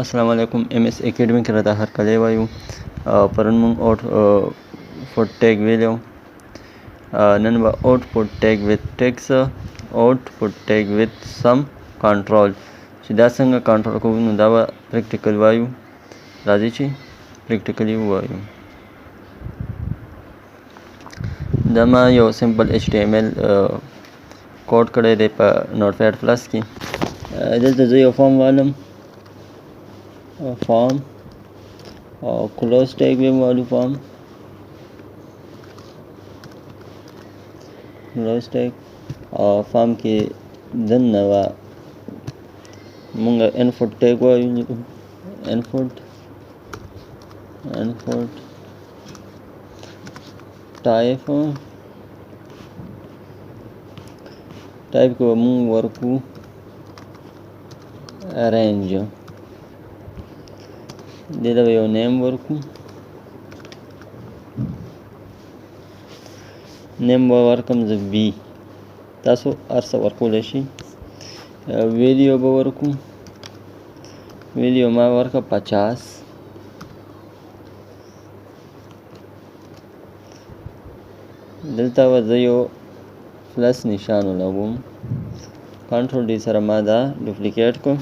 अस्सलाम वालेकुम MS academy کې راته هر کله وایو پرون مونږ output tag ویلو نن به output tag with text output tag with some control چې دا څنګه کنټرول کوو نو دا به پریکټیکل وایو راځي چې پریکټیکلی وایو دا ما یو سمپل HTML کوډ کړی دی په نوټپیډ پلس کې دلته زه یو فارم والم form close tag में वालू form close tag form के दन नवा मुंगा input tag वायु input type को मुंग वर्कू range دلته یو نیم ورکو نیم به ورکم زه بی تاسو هر څه ورکولی شئ ویډیو به ورکو ویډیو ما ورکه 50 دلته به زه یو پلس نشان ولګوم کنټرول ډي سره ما دا ډوپلیکیټ کړم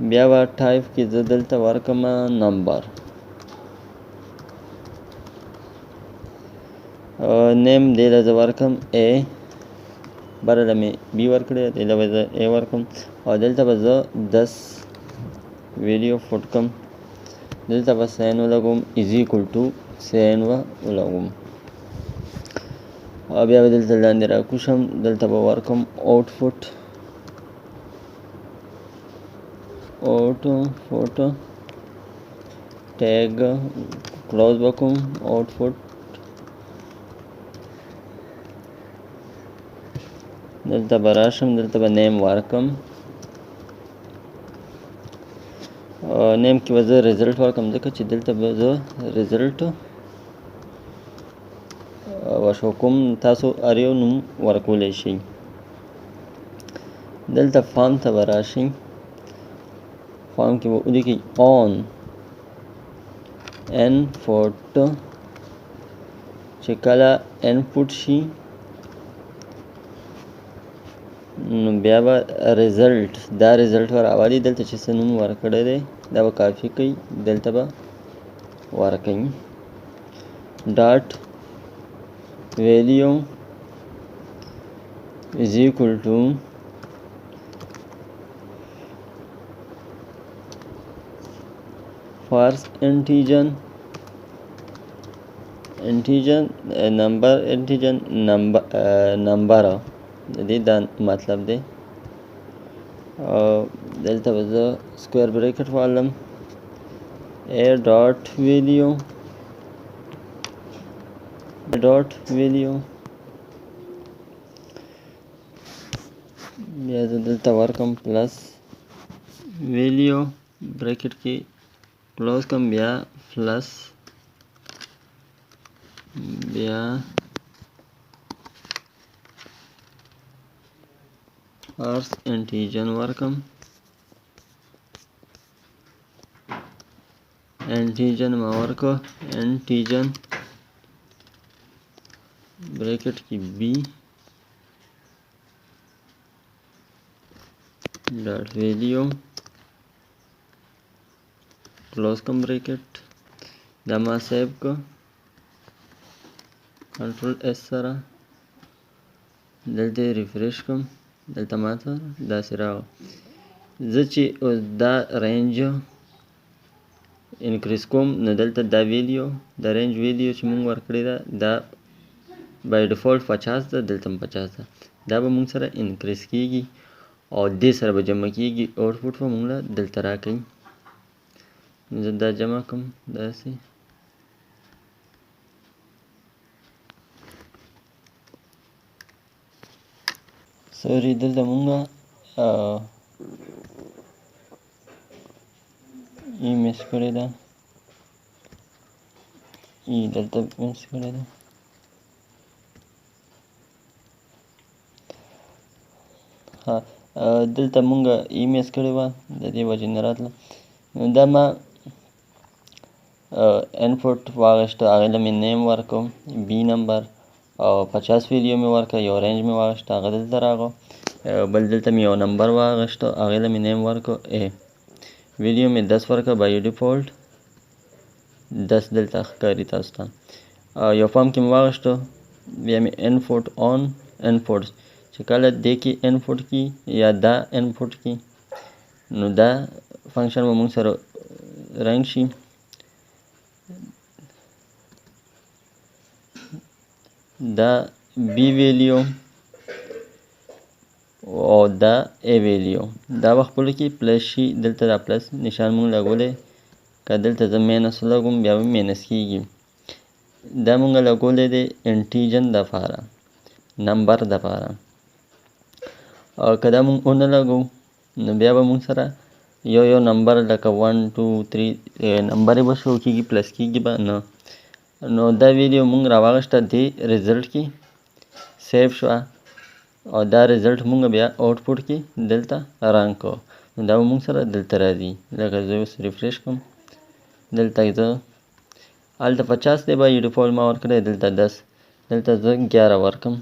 بیا به ټایپ کې زه دلته ورکم نمبر نیم دې زه ورکم A بره مې B ورکړی دې به زه A ورکم او دلته به زه 10 ویډیو فوټ کم دلته به ساین ولګوم از ایکول ټو ساین ولګوم او بیا به دلته لاندې راکوشم دلته به ورکم آوټپوټ photo tag close بکم output دلته براشم دلته به نیم ورکم نیم کې به زه ریزلټ ورکم ځکه چې دلته به زه ریزلټ وشو کوم تاسو هر یو نوم ورکولی شئ دلته فارم ته به راشئ فارم کې به ولیکئ on input چې کله input شي نو بیا به ریزلټ دا ریزلټ راولي دلته چې څه نوم ورکړی دی دا به کافي کوي دلته به ورکوي ډاټ ویلیو is equal to first integer number دې دا مطلب دی دلته به زه سکویر بریکټ والم a ډاټ ویلیو بیا زه دلته ورکم پلس ویلیو بریکټ کې کلوز کم بیا پلس بیا first integer ورکم ما ورکو integer بریکٹ کی بی ڈاٹ ویلیو کلوز کم بریکٹ دا ما سیو کو کنټرول اس سره دلته ریفریش کوم دلته ماته داسې راغله زه چې دا رینج انکریز کوم نو دلته دا ویلیو دا رینج ویلیو چې مونږ ورکړې ده دا بای ډیفالت 50 ده دلته 50 ده دا به مونږ سره انکریز کیږي او دې سره به جمع کیږي آوټپوټ به مونږ له دلته راکوي زه دا جمع کوم داسې سوري دلته مونږه ای مس کړې ده ای دلته مس کړې ده دلته مونږه ایمیز کړې وه د دې وجې نه راتله. نو دا ما انپوټ واغېسته، هغې له مې نیم ورکړو بي نمبر او 50 ویلیو مې ورکړه، یو رینج مې واغېسته هغه دلته راغو. بل دلته مې یو نمبر واغېسته هغې له مې نیم ورکړو اے. ویلیو مې 10 ورکړه بای ډیفالټ 10 دلته ښکاري تاسو ته. یو فارم کې مې واغېسته، بیا مې انپوټ آن انپوټ چې کله دې کې انپوټ کی یا دا انپوټ کی نو دا فنکشن به مونږ سره رنګ شي. دا بی ویلیو او دا ای ویلیو دا به خپلو کې پلس شي. دلته دا پلس نشان مونږ لګولی، که دلته زه مینس ولګوم بیا به مینس کیږي. دا مونږ لګولی دی انټیجن دپاره، نمبر دپاره. او که دا مونږ ونه لګو نو بیا به مونږ سره یو نمبر لکه 1 2 3 نمبر به شو کیږي، پلس کیږي به نه. نو دا ویډیو مونږ راواغېسته دې ریزلټ کې سیو شوه او دا ریزلټ مونږ بیا آوټپوټ کې دلته رن کړو. نو دا به مونږ سره دلته راځي. لکه زه اوس ریفریش کړم، دلته زه هلته 50 دی بای ډیفالټ ما ورکړی، دلته 10، دلته زه 11 ورکړم.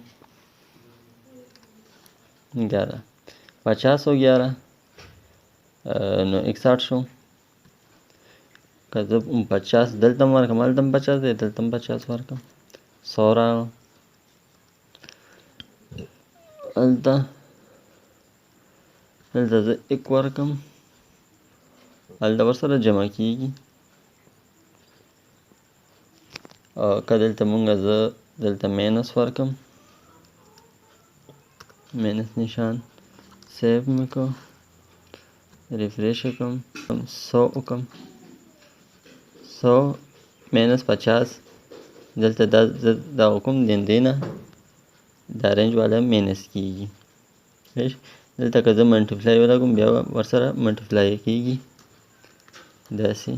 11 50 او 11 نو 61 شو. که زه 50 دلته هم ورکړم، هلته هم 50 دی، دلته هم 50 ورکړم، 100 راغله. دلته زه 1 ورکړم، هلته ورسره جمع کیږي. که دلته مونږ زه دلته مینس ورکړم، مینس نشان سیو مې کړو، ریفریش کړم، 100 وکړم، 100 مینس 50 دلته دا وکړم دې نه دا رینج والا مینس کیږي. دلته که زه منټیپلای ولګوم بیا به ورسره منټیپلای کیږي داسې،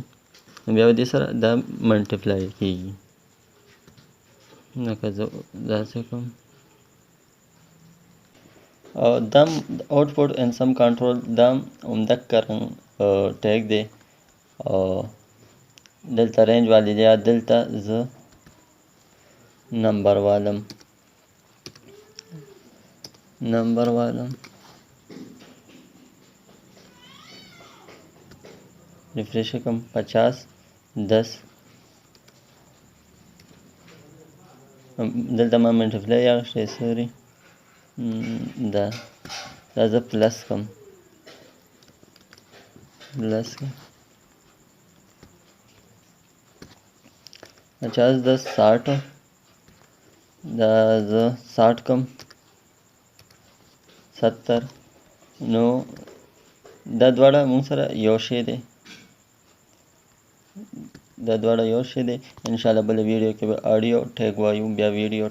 بیا به دې سره دا منټیپلای کیږي. لکه زه داسې کوم. دا آوټپوټ ان سم کنټرول دا همدغه رنګ ټیګ دی. دلته رینج والی دی، دلته زه نمبر والم ریفریش کړم 50 10 دلته ما منټیپلای اخیستی، سوري دا زه پلس کړم 50 10 60 دا زه 60 کړم 70. نو دا دواړه مونږ سره یو شی دی، انشاءالله بله ویډیو کې به آډیو ټیګ وایو، بیا ویډیو